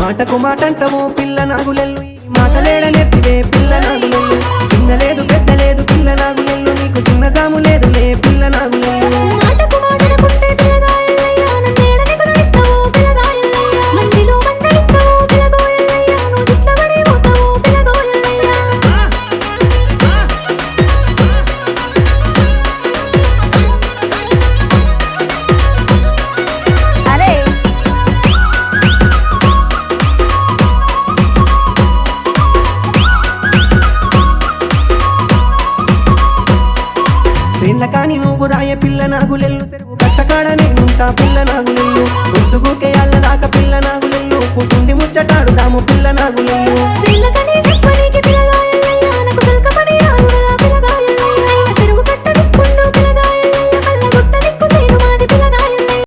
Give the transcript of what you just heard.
మాటకు మాటంటవు పిల్ల నాగులెల్లు ఈ మాటలేడనెత్తివే పిల్ల నాగులెల్లు చిన్న లేదు పెద్ద లేదు పిల్ల నాగులెల్లు నీకు చిన్న జాము లేదులే పిల్ల నాగులెల్లు మాటకు మాటనుకుంటే పిల్లగాయల్లయ్యా నన్నేడని కొనిస్తావు పిల్లగాయల్లయ్యా మందిలో మందలిస్తావు పిల్లగాయల్లయ్యా నువ్వు దిట్లబడి పోతావు పిల్లగాయల్లయ్యా అరే సేన్ల కాని నువ్వు రాయ పిల్ల నాగులెల్లు చెరువు కట్టకాడ నేనుంటా పిల్ల నాగులెల్లు గుర్తుగుకే అల్ల దాకా పిల్ల నాగులెల్లు కూసుండి ముచ్చటాడుదాము పిల్ల నాగులెల్లు సిల్లకని